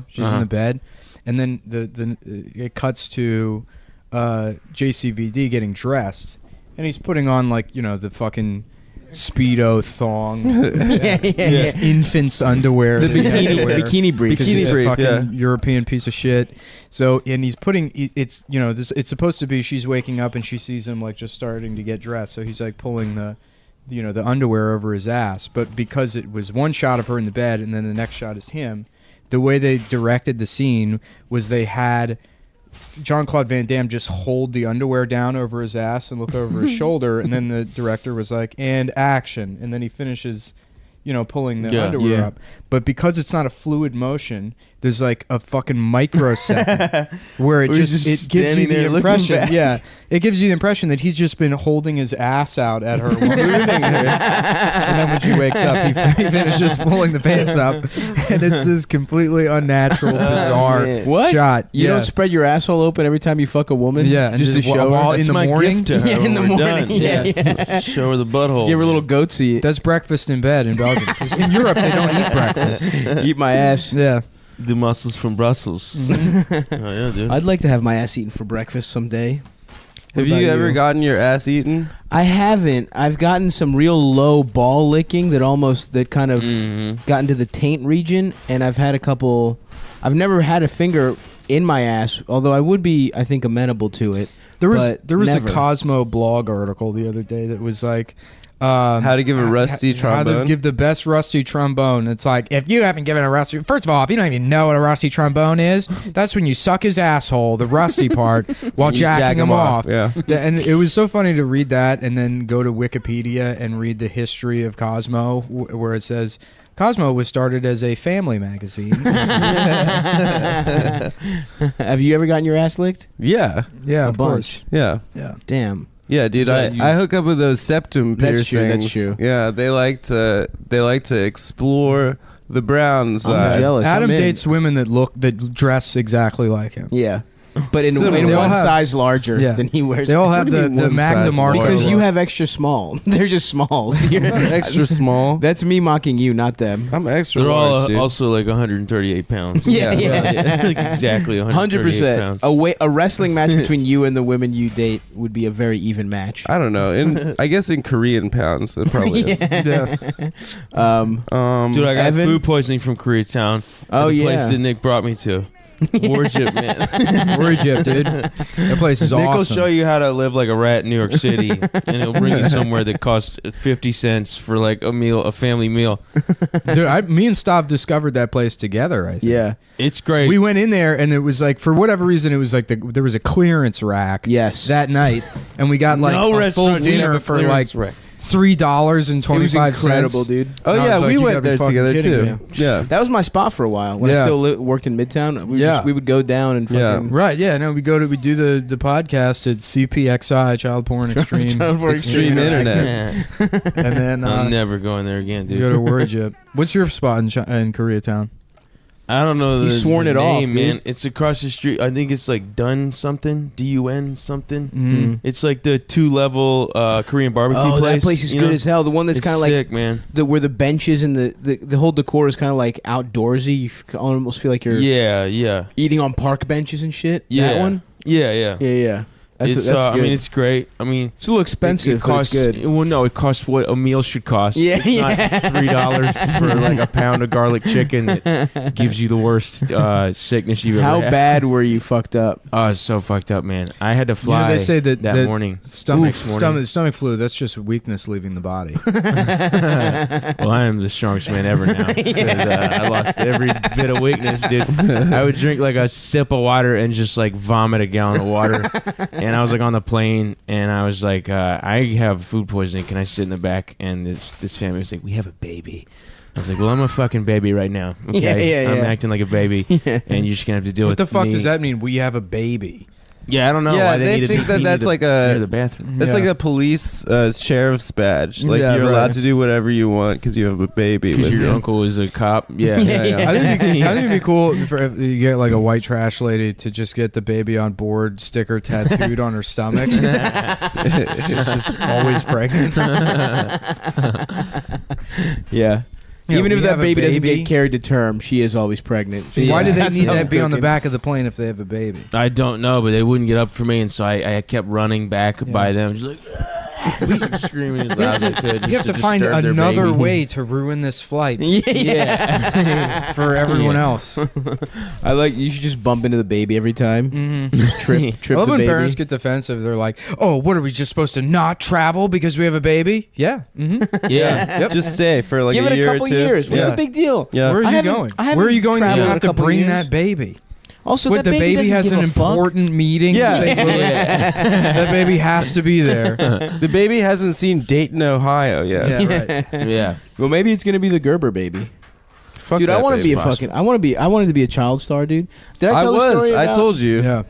she's in the bed, and then it cuts to JCVD getting dressed, and he's putting on like the fucking Speedo thong, infant's underwear, the bikini brief, because he's a fucking European piece of shit. So, and he's putting it's it's supposed to be she's waking up and she sees him like just starting to get dressed, so he's like pulling the underwear over his ass. But because it was one shot of her in the bed and then the next shot is him, the way they directed the scene was they had Jean-Claude Van Damme just hold the underwear down over his ass and look over his shoulder, and then the director was like, and action, and then he finishes pulling the underwear up. But because it's not a fluid motion, there's like a fucking microsecond where it gives you the impression it gives you the impression that he's just been holding his ass out at her while moving her. And then when she wakes up, he finishes pulling the pants up, and it's this completely unnatural, bizarre shot. You don't spread your asshole open every time you fuck a woman? Yeah, and just to show her in the morning. In the morning. Show her the butthole. Give her a little goatsy. That's breakfast in bed in Belgium. Because in Europe they don't eat breakfast. Eat my ass. Yeah. The muscles from Brussels. Mm-hmm. Oh yeah, dude. I'd like to have my ass eaten for breakfast someday. Have you ever gotten your ass eaten? I haven't. I've gotten some real low ball licking that kind of got into the taint region, and I've had a couple. I've never had a finger in my ass, although I would be, I think, amenable to it. There was a Cosmo blog article the other day that was like, how to give a rusty trombone? How to give the best rusty trombone. It's like, if you haven't given a rusty... First of all, if you don't even know what a rusty trombone is, that's when you suck his asshole, the rusty part, while jacking him off. Yeah. And it was so funny to read that and then go to Wikipedia and read the history of Cosmo, where it says... Cosmo was started as a family magazine. Have you ever gotten your ass licked? Yeah. Yeah, of course. Yeah. Damn. Yeah, dude, I hook up with those septum piercings. That's true. Yeah, they like to explore the brown side. I'm jealous. Adam dates women that dress exactly like him. Yeah. But in one size larger than he wears. They all have the Magna Marco. Because you have extra small. They're just smalls. Extra small? That's me mocking you, not them. I'm extra They're large, all also like 138 pounds. Yeah. Like exactly 138 pounds. 100%. A wrestling match between you and the women you date would be a very even match. I don't know. I guess in Korean pounds, it probably is. Yeah. Dude, I got Evan? food poisoning from Koreatown. The place that Nick brought me to. Warship, man. Warship, dude. That place is Nick awesome. will show you how to live like a rat in New York City, and he'll bring you somewhere that costs 50 cents for like a family meal. Dude, me and Stav discovered that place together, I think. Yeah. It's great. We went in there, and it was like, for whatever reason, it was like there was a clearance rack that night, and we got like a full dinner for like $3.25. It was incredible, dude. Oh yeah, we went there together too. Yeah, that was my spot for a while when I still worked in Midtown. We would go down and fucking right. Yeah, no, we do the podcast at CPXI, Child Porn Extreme, Extreme Internet, and then I'm never going there again, dude. Go to Warship. What's your spot in Koreatown? I don't know. He's sworn it off, dude. Man. It's across the street. I think it's like Dun something, DUN something. Mm-hmm. It's like the 2-level Korean barbecue place. Oh, that place is good as hell. The one that's kind of like sick, man. Where the benches and the whole decor is kind of like outdoorsy. You almost feel like you're eating on park benches and shit. Yeah. That one. Yeah. That's I mean, it's great. I mean, it's a little expensive, it costs, but it's good. Well, no, it costs what a meal should cost. Yeah, it's not $3 for like a pound of garlic chicken that gives you the worst sickness you've ever had. How bad were you fucked up? Oh, it's so fucked up, man. I had to fly. They say that morning. Stomach flu. That's just weakness leaving the body. Well, I am the strongest man ever now. I lost every bit of weakness, dude. I would drink like a sip of water and just like vomit a gallon of water. And I was like on the plane, and I was like, I have food poisoning. Can I sit in the back? And this family was like, we have a baby. I was like, well, I'm a fucking baby right now. Okay? I'm acting like a baby, and you're just gonna have to deal with me. What the fuck does that mean? We have a baby. Yeah, I don't know. Yeah, why they think that's like the bathroom. That's like a police sheriff's badge. Like you're allowed to do whatever you want because you have a baby. Because your you. Uncle is a cop. Yeah. I think it'd be cool if you get like a white trash lady to just get the baby on board sticker tattooed on her stomach. She's just always pregnant. Yeah. Yeah, Even if we that have a baby doesn't baby. get carried to term, she is always pregnant. Why do they That's need how that be on the cooking. back of the plane if they have a baby? I don't know, but they wouldn't get up for me, and so I kept running back by them, just like screaming as loud as I could. You have to find disturb their another baby. way to ruin this flight Yeah. for everyone else. I like. You should just bump into the baby every time. Mm-hmm. Just trip I love the when baby. parents get defensive. They're like, "Oh, what are we just supposed to not travel because we have a baby?" Yeah. Mm-hmm. Yeah. Just stay for like Give a it year a couple or two. years. What's Yeah. the big deal? Yeah. Where are I you haven't- going? I haven't Where are you going? You traveled in a have to couple bring years. that baby. Also, What, that the baby baby doesn't has give an a fuck. important meeting Yeah. in St. Louis. That baby has to be there. The baby hasn't seen Dayton, Ohio yet. Yeah, right. Yeah. Well, maybe it's gonna be the Gerber baby. Fuck Dude, I that want to baby. be a fucking. I wanted to be a child star, dude. Did I I tell the was. story? I about- told you. Yeah.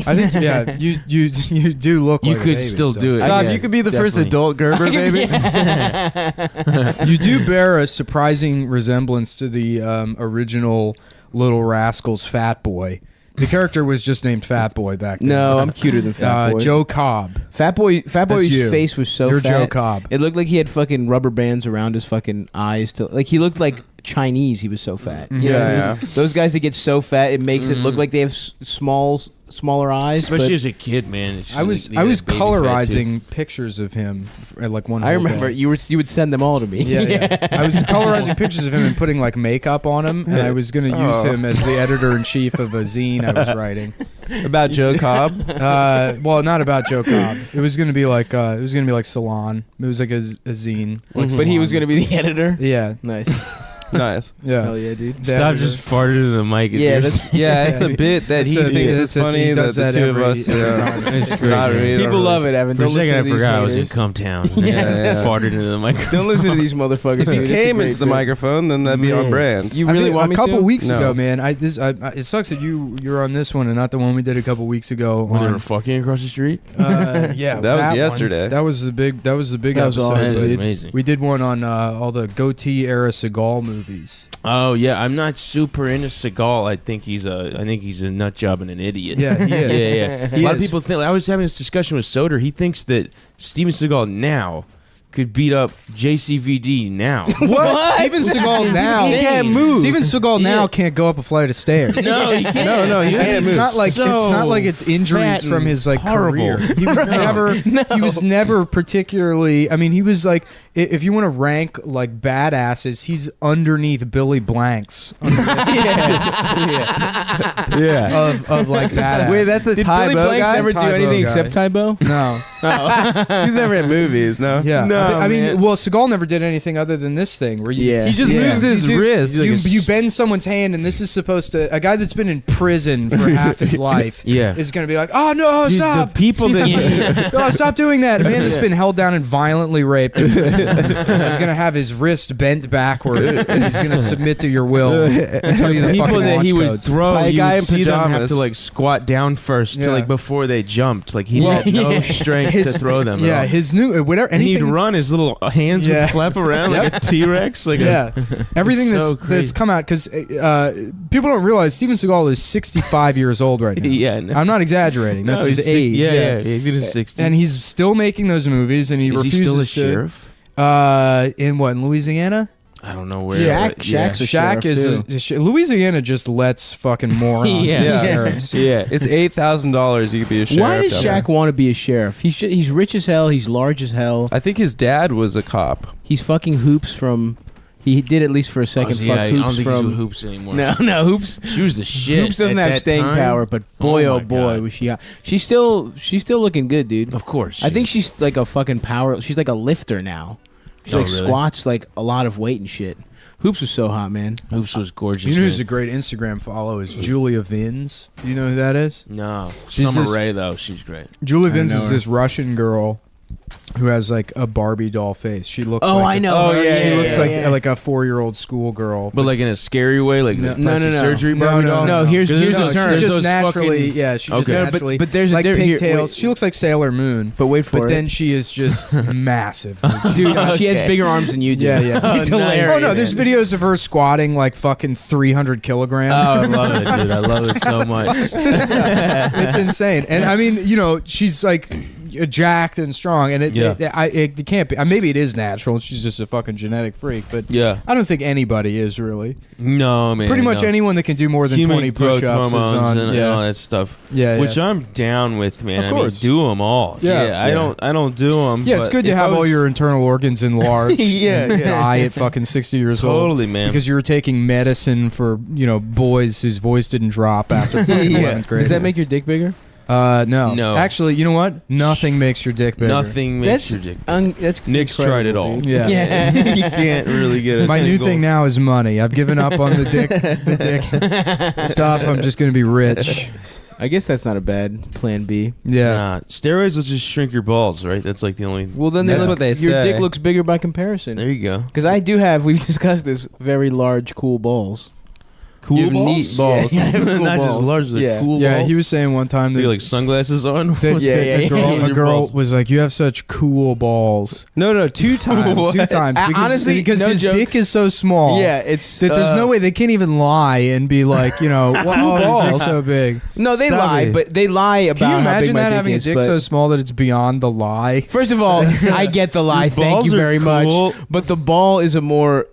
I think you do look You like a could baby still do it. Tom, Yeah, you could be the first definitely. adult Gerber baby. You do bear a surprising resemblance to the original Little Rascals Fat Boy. The character was just named Fat Boy back then. No, I'm cuter than Fat Boy. Joe Cobb. Fat Boy's you. face was so You're fat. Joe Cobb. It looked like he had fucking rubber bands around his fucking eyes. Like he looked like Chinese. He was so fat. You know what I Yeah, mean? Those guys that get so fat, it makes it look like they have smaller eyes. Especially but as a kid, man. It's just I was like, I was that baby fat, too. colorizing pictures of him at like one. I whole remember day. you would send them all to me. Yeah. I was colorizing pictures of him and putting like makeup on him, and I was going to use him as the editor in chief of a zine I was writing. About Joe Cobb. Well, not about Joe Cobb. It was going to be like Salon. It was like a zine. Like But he was Salon. gonna be the editor. Yeah, Nice. Nice. yeah. Hell yeah, dude. The Stop editor. just farting into the mic. Yeah, It's that's Yeah, it's a bit that he It's a- thinks it's is a- funny he that does the that two of every- us. every Yeah. time. It's It's great, not man. really- People love it, Evan. For a Don't second, listen I to these forgot I was in haters. Cum Town. Yeah. Farted into the microphone. Don't listen to these motherfuckers. If you dude. It's a came great into the bit. microphone, then that'd be on Man. brand. You I really think want a me couple to? weeks No. ago, man. It sucks that you're on this one and not the one we did a couple weeks ago. When they on- were fucking across the street. Yeah, That was one. yesterday. That was the big. That was the big That was episode. awesome, That is dude. amazing. We did one on all the goatee era Seagal movies. Oh yeah, I'm not super into Seagal. I think he's a nut job and an idiot. Yeah, he is. yeah. He A lot of is. people think. I was having this discussion with Soder. He thinks that Steven Seagal now could beat up JCVD now. What? Steven Seagal now He can't move. Steven Seagal now can't go up a flight of stairs. No, he can't. No, he can't It's move. not like So it's not like it's injuries fat from and his like horrible. career. He was he was never particularly. I mean, he was like if you want to rank like badasses, he's underneath Billy Blanks Yeah. of like badass. Wait, that's a Did Tybo Billy Blanks guy? ever do Tybo anything guy. except Tybo? no. He's never at movies, no? Yeah, No, I mean, man. well, Seagal never did anything other than this thing where you, Yeah. He just Yeah. moves his You do- wrist. You, He's like a you bend someone's hand, and this is supposed to a guy that's been in prison for half his life. Yeah. is going to be like, oh no, Dude, stop! the people that Oh, stop doing that! A man that's been held down and violently raped is going to have his wrist bent backwards, and he's going to submit to your will and tell you the people fucking that launch he would codes. throw, By a you guy would in see them have pajamas. to like squat down first to Yeah. like before they jumped. Like he Well, had no strength to throw them. Yeah, at all. his new whatever And he'd anything. run. His little hands Yeah. would flap around like a T-Rex. Like Yeah, everything So that's crazy. come out because people don't realize Steven Seagal is 65 years old right now. Yeah, no. I'm not exaggerating. That's No, his he's age. Yeah, he's in his 60s. And he's still making those movies, and he Is he refuses still a to. sheriff? In what? In Louisiana? I don't know where. Shaq- but Shaq's a Shaq sheriff, is Louisiana just lets fucking morons Yeah. be Yeah. sheriffs. Yeah. It's $8,000 you could be a sheriff. Why does down Shaq want to be a sheriff? He's rich as hell. He's large as hell. there. I think his dad was a cop. He's fucking Hoops from. He did at least for a second. yeah, fuck I don't Hoops think he's from. with Hoops anymore. No, Hoops. She was the shit. Hoops doesn't at have that staying time. power, but boy, Oh oh my boy, God. was she hot. She's still looking good, dude. Of course. I think she's like a fucking power. She's like a lifter now. She Oh, like really? squats like a lot of weight and shit. Hoops was so hot, man. Hoops was gorgeous. You know who's a man. great Instagram follow is Julia Vins. Do you know who that is? No. She's Summer this- Rae though, she's great. Julia I Vins know is her. this Russian girl who has like a Barbie doll face. She looks. Oh, like I a- know. Oh, her. yeah, She yeah, looks yeah. like a 4-year-old schoolgirl. But like in a scary way, like No, the no, plastic no. surgery No, Barbie no, doll? no. Here's There's the those- turn. there's She just those naturally, fucking- yeah. She just Okay. naturally. But there's a like here- pigtails. wait. She looks like Sailor Moon. But wait for But it. then she is just massive. Dude, she has Okay. bigger arms than you do. Yeah, yeah. It's Oh, nice. hilarious. Oh no, there's videos of her squatting like fucking 300 kilograms. Oh, I love it, dude. I love it so much. It's insane. And I mean, you know, she's like, jacked and strong, and Yeah. it can't be. Maybe it is natural. She's just a fucking genetic freak, but Yeah. I don't think anybody is really. No, man. Pretty much no. anyone that can do more than Human 20 growth push-ups is hormones on. and all that stuff. Yeah, Which yeah. I'm down with, man. Of course. I mean, do them all. Yeah. I don't do them. Yeah, it's good to have all your internal organs enlarged. Yeah, and yeah. die at fucking 60 years old. Totally, man. Because you were taking medicine for boys whose voice didn't drop after fucking 11th grade. Does that make your dick bigger? No. No. Actually, you know what? Nothing makes your dick bigger. Nothing makes your dick. That's Nick's tried it all. dude. Yeah. You can't really get a My new single- thing now is money. I've given up on the dick stuff. I'm just gonna be rich. I guess that's not a bad plan B. Yeah. Nah, steroids will just shrink your balls, right? That's like the only. Well, then That's they what they your say. dick looks bigger by comparison. There you go. Because I do have, we've discussed this, very large, cool balls. Cool You have balls. neat balls. Yeah, I have cool Not balls. just large, like Yeah. cool Yeah, balls. he was saying one time You that, like sunglasses on. that What's Yeah, that? yeah, a girl, yeah. a Your girl balls. was like, "You have such cool balls." No, 2 times. What? 2 times. Because, Honestly, because no his joke. dick is so small. Yeah, it's... That there's no way they can't even lie and be like, well, oh, your dick's so big. No, they Stop lie, it. but they lie about Can you how big imagine my that dick having is, a dick but- so small that it's beyond the lie? First of all, I get the lie. Your Thank balls you are very cool. much. But the ball is a more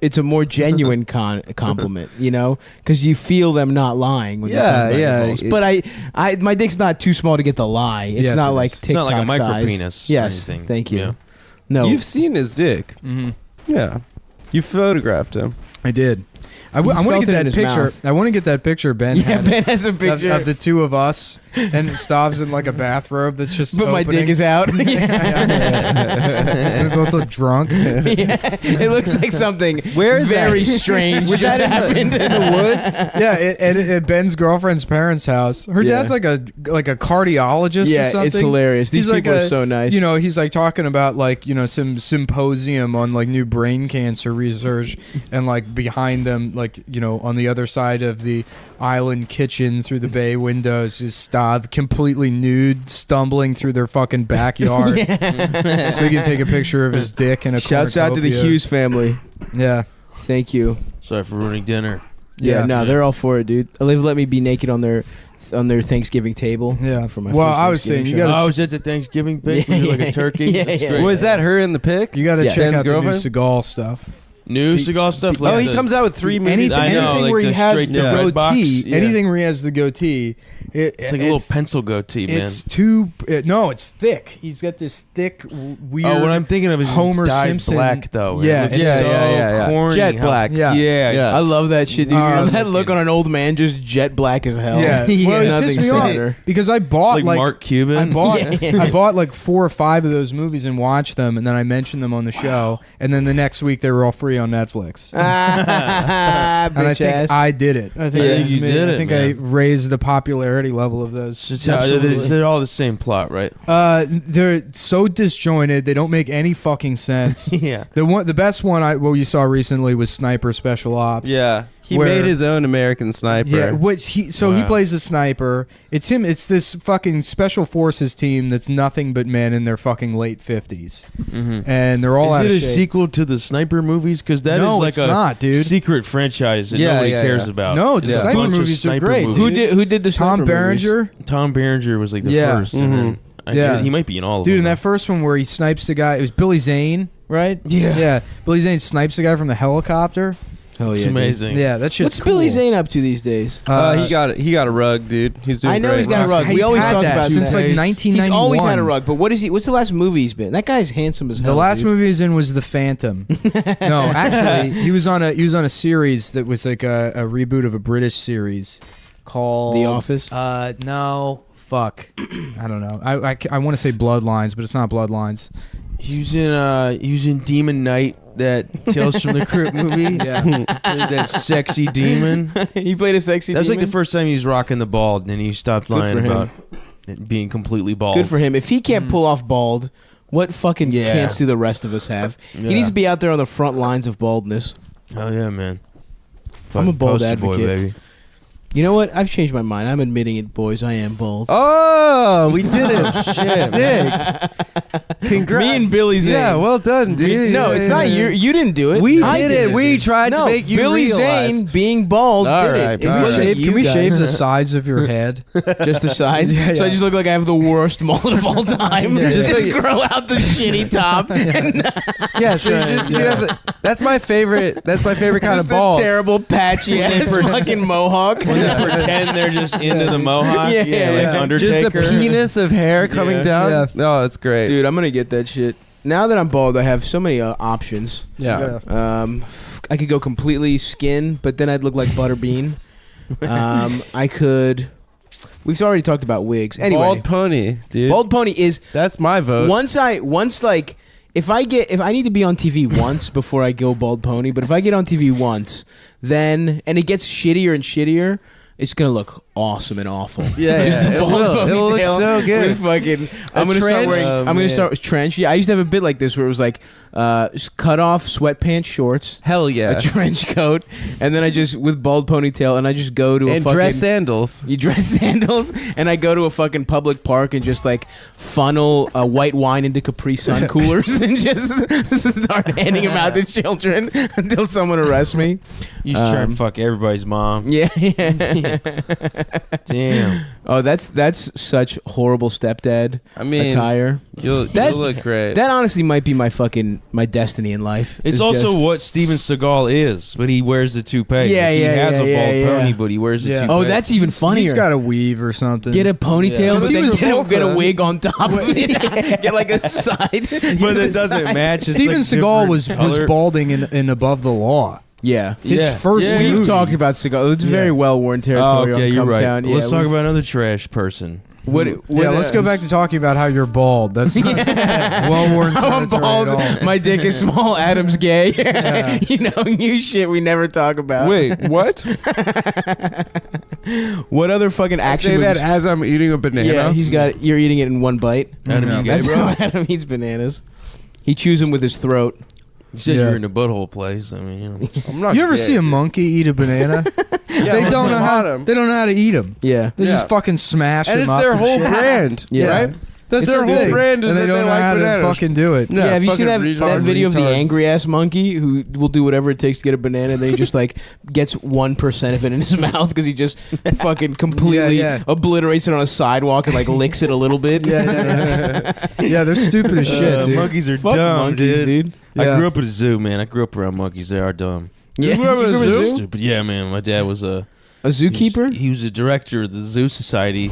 genuine compliment, because you feel them not lying when Yeah, they're talking about yeah, your balls. it- But my dick's not too small to get the lie. It's Yes, not it like is. It's TikTok not like a micro size. penis. or Yes, anything. thank you. Yeah. No, You've seen his dick. Mm-hmm. Yeah. You photographed him. I did. I He's want to felt get it in that his picture. mouth. I want to get that picture Ben yeah, had Ben has a picture, of the two of us, and Stav's in like a bathrobe that's just but my opening. dick is out. We both look drunk. Yeah, it looks like something Where is very that? strange Was just that happened in the woods? Yeah, at Ben's girlfriend's parents' house. Her Yeah. dad's like a cardiologist or Yeah, something. it's hilarious. These He's like people are so nice. He's like talking about like, some symposium on like new brain cancer research, and like behind them, like, on the other side of the island kitchen through the bay windows is Stav completely nude, stumbling through their fucking backyard. So you can take a picture of his dick and a Shouts out to the cornucopia. Hughes family. Yeah. Thank you. Sorry for ruining dinner. Yeah, Yeah. no, they're all for it, dude. They've let me be naked on their Thanksgiving table. Yeah. For my Well, first I was saying, Thanksgiving you show. gotta- Oh, was that the Thanksgiving pig? Yeah, Was it like yeah. a turkey? Yeah, That's yeah. great. Was that her in the pic? You got to Yes. check Ben's out the new girlfriend? Seagal stuff. New Seagal stuff? Like Oh, he the- comes out with 3 movies. Anything, I know, anything like where he the has straight the to red box. goatee, Yeah. anything where he has the goatee, It's like a little pencil goatee, man. It's too. No, it's thick. He's got this thick, weird. Oh, what I'm thinking of is Homer dyed Simpson. black, though. Yeah, It looks yeah, so yeah. corny Jet how- black. Yeah. Yeah. I love that shit, dude. That look looking. on an old man, just jet black as hell. Yeah, well, it nothing pissed me off sadder. because I bought Like Mark Cuban. I bought Yeah. I bought like 4 or 5 of those movies and watched them, and then I mentioned them on the show, and then the next week they were all free on Netflix. And I Bitch think ass. I did it. I think, Yeah, it was you me. did I it, think man. I raised the popularity level of those. It's just how- they're all the same plot, right? They're so disjointed. They don't make any fucking sense. Yeah. The best one you saw recently was Sniper Special Ops. Yeah. He Where- made his own American Sniper. Yeah, he Wow. plays a sniper. It's him. It's this fucking special forces team that's nothing but men in their fucking late 50s, Mm-hmm. and they're all out Is it of a shape. sequel to the Sniper movies? Because that is No, like it's a not, dude. secret franchise that Yeah, nobody yeah, cares yeah. about. No, the It's a Sniper bunch of movies are Sniper great. movies. Who did the Tom Sniper movies? Berenger, Tom Berenger was like the Yeah. first. And then Yeah. he might be in all of dude, them. in that first one where he snipes the guy, it was Billy Zane, right? Yeah. Billy Zane snipes the guy from the helicopter. Oh It's yeah, dude. amazing. Yeah, that shit's What's Billy cool. Zane up to these days? He got a rug, dude. He's doing I know great. he's got a rug. We He's always had talk that about since that. like He's 1991. He's always had a rug, but what's the last movie he's been? That guy's handsome as hell. The last dude. movie he's in was The Phantom. No, actually, he was on a series that was like a reboot of a British series called The Office? No, fuck, I don't know. I want to say Bloodlines, but it's not Bloodlines. He was in Demon Knight, that Tales from the Crypt movie. Yeah, That sexy demon. He played a sexy. That was like demon? the first time he was rocking the bald, and then he stopped Good lying for him. about it being completely bald. Good for him. If he can't pull off bald, what fucking Yeah. chance do the rest of us have? Yeah. He needs to be out there on the front lines of baldness. Oh yeah, man. I'm a Fucking bald poster boy, advocate. baby. You know what? I've changed my mind. I'm admitting it, boys. I am bald. Oh, we did it. Shit. Nick. Congrats. Me and Billy Zane. Yeah, well done, dude. No, it's not you. You didn't do it. We I did it. We tried to make you Billy realize. Zane being bald All did right, it. It all wasn't right. you Can we guys. shave the sides of your head? Just the sides? Yeah, So I yeah. just look like I have the worst mullet of all time. Yeah, just yeah. grow out the shitty top. Yeah, so you have that's my favorite. That's my favorite kind Just of the bald. terrible patchy ass fucking mohawk. When they pretend they're just into the mohawk. Yeah, Yeah, yeah. like Just a Undertaker. penis of hair coming Yeah. down. Yeah. No, it's great. Dude, I'm gonna get that shit. Now that I'm bald, I have so many options. Yeah. I could go completely skin, but then I'd look like Butterbean. I could. We've already talked about wigs. Anyway, Bald pony, dude. bald pony is That's my vote. once like if I need to be on TV once before I go bald pony, but if I get on TV once, then and it gets shittier and shittier, it's gonna look awesome and awful. Yeah, Just yeah, a it bald will. It'll look ponytail so good. with fucking. A I'm gonna start trench? wearing. Oh, I'm gonna man. start with trench. Yeah, I used to have a bit like this where it was like just cut off sweatpants, shorts, Hell yeah. a trench coat, and then I just with bald ponytail, and I just go to a And fucking dress sandals. You dress sandals, and I go to a fucking public park and just like funnel white wine into Capri Sun coolers and just start handing them out to children until someone arrests me. You should try and fuck everybody's mom. Yeah, yeah. Damn. Oh, that's such horrible stepdad I mean, attire. you'll look great. That honestly might be my destiny in life. It's is also just- what Steven Seagal is, but he wears the toupee. Yeah, Like, he yeah, has yeah, a bald yeah, pony, yeah. but he wears the Yeah. toupee. Oh, that's even funnier. He's got a weave or something. Get a ponytail, Yeah. but He then was get a Volta. wig on top of it. Get like a side. but it doesn't match. It's Steven like Seagal different was color. balding in Above the Law. Yeah. His Yeah. first Yeah. movie. We've talked about Seagal. It's very well worn Oh, territory okay, on you're right. Cumtown. Yeah, Let's talk we've- about another trash person. what. Yeah, let's go back to talking about how you're bald. That's not well-worn How I'm territory bald. at all. My dick is small. Adam's gay. You know, new shit we never talk about. Wait, what? What other fucking action Say that movies? as I'm eating a banana. Yeah, he's got. You're eating it in one bite. Adam, Yeah. you gay, That's bro? how Adam eats bananas. He chews them with his throat. You said Yeah. you're in the butthole place. I mean, you know. I'm not You ever gay, see a dude. monkey eat a banana? Yeah, They look don't know at how. them. They don't know how to eat them. Yeah. They Yeah. just fucking smash And them it's up. their and whole shit. brand, Yeah. right? That's It's their their whole thing. brand is and that they don't know like how bananas. to fucking do it. Yeah, have you seen that, fucking that video of the retards. angry ass monkey who will do whatever it takes to get a banana and then he just like gets 1% of it in his mouth because he just fucking completely Yeah. obliterates it on a sidewalk and like licks it a little bit? Yeah, they're stupid as shit, dude. Monkeys are Fuck dumb, monkeys, dude. I Yeah. grew up at a zoo, man. I grew up around monkeys. They are dumb. Yeah, grew up at a you zoo? Stupid. Yeah, man. My dad was a zookeeper? He was the director of the Zoo Society.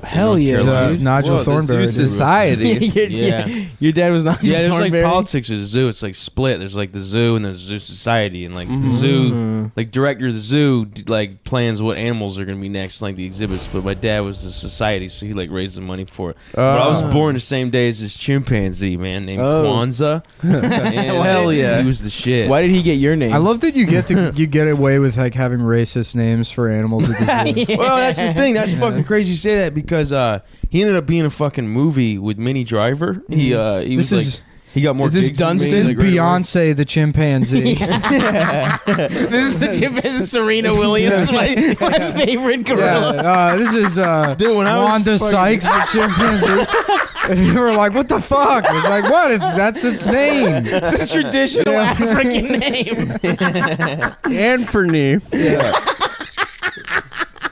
Hell North yeah, Carolina. The dude. Nigel Whoa, the Thornbury. Zoo dude. Society. Yeah. Your dad was not. Yeah, there's like Thornberry? politics at the zoo. It's like split. There's like the zoo and there's the zoo society, and like the zoo, like director of the zoo, like plans what animals are gonna be next, like the exhibits. But my dad was the society, so he like raised the money for it. But I was born the same day as this chimpanzee man named Oh. Kwanzaa. And Hell yeah. he was the shit. Why did he get your name? I love that you get away with like having racist names for animals at the zoo. Well, that's the thing. That's fucking crazy you say that because he ended up being a fucking movie with Minnie Driver. He This was is like he got more. Is this gigs than Dunstan? me, this is like, right away. Beyonce the chimpanzee. This is the chimpanzee Serena Williams, my favorite gorilla. Yeah, this is Dude, when I was Wanda Sykes the chimpanzee. And you were like, "What the fuck?" It's like, "What? That's its name." It's a traditional African name. Anthony.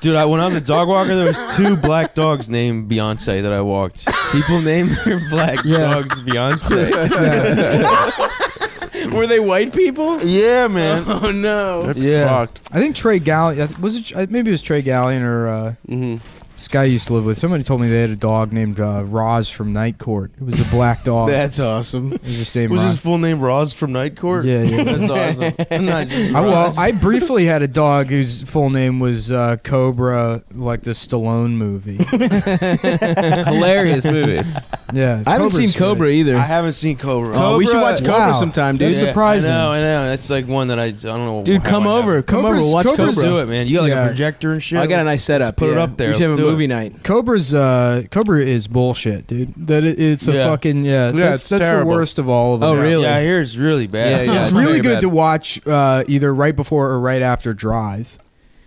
Dude, when I was a dog walker, there was 2 black dogs named Beyonce that I walked. People named their black Yeah. dogs Beyonce. Were they white people? Yeah, man. Oh no. That's Yeah. fucked. I think Trey Gallion was it? Maybe it was Trey Gallion or this guy I used to live with. Somebody told me they had a dog named Roz from Night Court. It was a black dog. That's awesome. It was just named Was Roz. his full name Roz from Night Court? Yeah, yeah. That's awesome. Not just Well, Roz. I briefly had a dog whose full name was Cobra, like the Stallone movie. Hilarious movie. Yeah, I haven't seen Cobra's Cobra great. either. I haven't seen Cobra. Oh, we should Cobra- watch Cobra Wow. sometime, dude. That's surprising. I know. That's like one that I don't know. Dude, how come I over. haven't. Come over. We'll watch Cobra's- Let's Cobra. do it, man. You got like Yeah. a projector and shit. I got a nice setup. put it yeah. up there. We should have Let's a do it. movie night. Cobra is bullshit, dude. It's a Yeah. fucking Yeah, That's it's the terrible. worst of all of them. Oh, really? Yeah, I hear it's really bad. Yeah, It's it's really mega good bad. to watch either right before or right after Drive.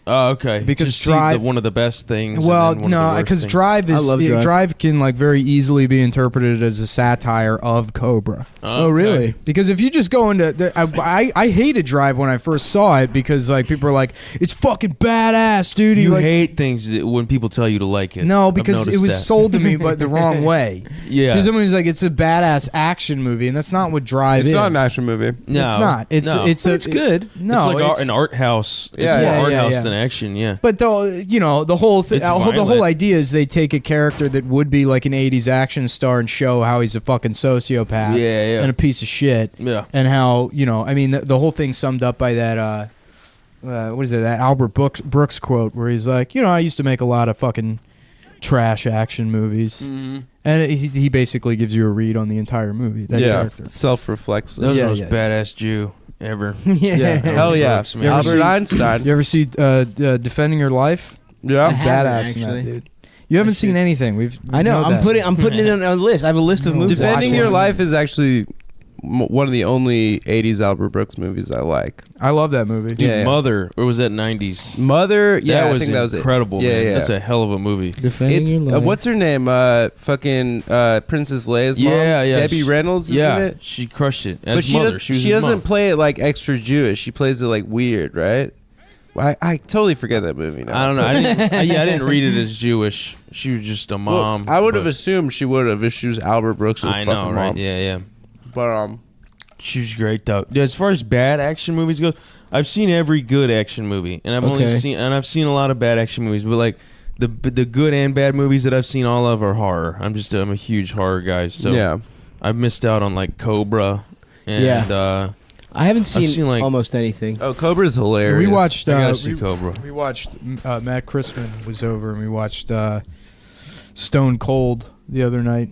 Oh, okay. Because Just Drive- one of the best things. and Well, then one of the no, worst because things. Drive I is love Drive. Drive can like very easily be interpreted as a satire of Cobra. Oh, really? Because if you just go into, I hated Drive when I first saw it because like people are like, it's fucking badass, dude. You like, hate things when people tell you to like it. no, I've because it noticed was that. sold to me but the wrong way. Yeah. Because somebody's like, it's a badass action movie, and that's not what Drive It's is. not an action movie. No, It's not. It's no. It's good. No, it's like an art house. Yeah, it's more yeah, art yeah, house yeah. than action. Yeah. But the whole It's the whole violent. idea is they take a character that would be like an '80s action star and show how he's a fucking sociopath, Yeah, yeah. and a piece of shit, Yeah. and how I mean the whole thing summed up by that what is it, that Albert Brooks quote where he's like, I used to make a lot of fucking trash action movies, and he basically gives you a read on the entire movie. That character. Self-reflexive. That was Yeah, the most yeah. badass Jew ever. Yeah. Hell yeah. Brooks, man. You ever Albert see- Einstein. You ever see Defending Your Life? Yeah. I haven't, Badass in that, actually. dude. You haven't seen anything. We I know. that. I'm putting it on a list. I have a list of No. movies. Defending Watch Your one. Life is actually one of the only 80s Albert Brooks movies I like. I love that movie. Dude, Yeah. Mother, or was that 90s? Mother, yeah, that I was think that was it. incredible. Yeah, man. yeah. That's a hell of a movie. Defending It's Your Life. what's her name? Fucking Princess Leia's mom. Yeah, yeah. Debbie Reynolds, Yeah, isn't it? she crushed it. As But she Mother. does. She, was She his doesn't mom. play it like extra Jewish. She plays it like weird, right? I totally forget that movie now. I don't know. I didn't read it as Jewish. She was just a Well, mom. I would have but- assumed she would have if she was Albert Brooks' I fucking know, mom. right? Yeah, yeah. But She was great though. Yeah, as far as bad action movies goes, I've seen every good action movie, and I've seen a lot of bad action movies. But like the good and bad movies that I've seen, all of are horror. I'm a huge horror guy, so yeah, I've missed out on like Cobra, and I haven't seen, seen, like- almost anything. Oh, Cobra's hilarious. We watched. I gotta see Cobra. We watched. Matt Christman was over, and we watched Stone Cold the other night.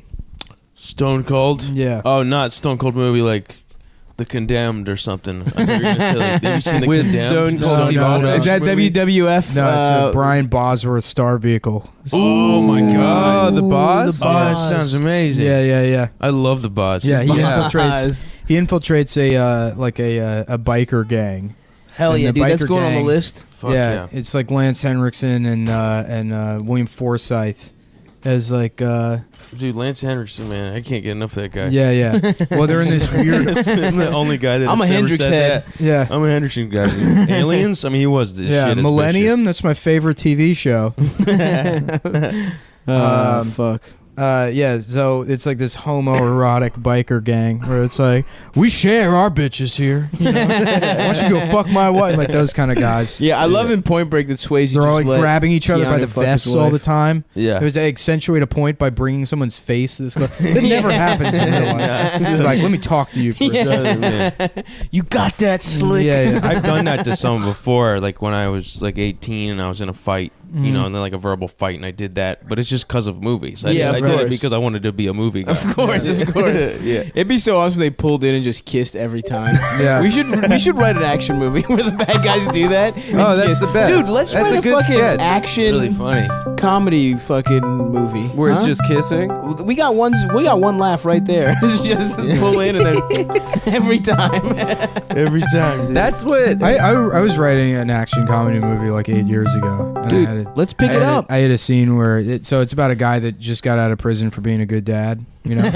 Stone Cold. Yeah. Oh, not Stone Cold movie like The Condemned or something. I thought you were gonna say, like, have you seen The With Condemned? Stone Cold No, Steve no, Austin? no. Is that movie? WWF? No, it's a Brian Bosworth star vehicle. Oh my god. Oh, the boss. Oh, that sounds amazing. Yeah. I love the boss. Yeah, he Yeah. infiltrates. He infiltrates a biker gang. Hell And yeah, the dude. That's biker going on gang- the list. Fuck yeah. It's like Lance Henriksen and William Forsythe as like Dude, Lance Henriksen, man, I can't get enough of that guy. yeah. Well, they're in this weird. I'm the only guy that I'm a ever Hendrix said head. that. Yeah. I'm a Hendrickson guy. Dude. Aliens? I mean, he was the Yeah, shit. as Millennium. That's my favorite TV show. Fuck. Yeah, so it's like this homoerotic biker gang where it's like, we share our bitches here. You know? Why don't you go fuck my wife? Like those kind of guys. Yeah, I love in Point Break that Swayze They're all just like let grabbing each other by Keanu the fuck his vests all wife. the time. Yeah. It was they accentuate a point by bringing someone's face to this. It never happens in real life. They're like, let me talk to you for a second. Man. You got that slick. Yeah. I've done that to someone before, like when I was like 18 and I was in a fight, you know, and then like a verbal fight, and I did that. But it's just because of movies. I Yeah, of did it course. because I wanted to be a movie guy. Of course. Yeah. It'd be so awesome if they pulled in and just kissed every time. Yeah. We should write an action movie where the bad guys do that. and Oh, that's kiss. the best. Dude, let's That's write a a good fucking sketch. action Really funny. comedy fucking movie. Where it's Huh? just kissing. We got one laugh right there. It's just pull in and then every time. Every time. Dude. That's what. I was writing an action comedy movie like 8 years ago. And Dude, I had let's pick it up. I had a scene where it's about a guy that just got out of prison for being a good dad. You know.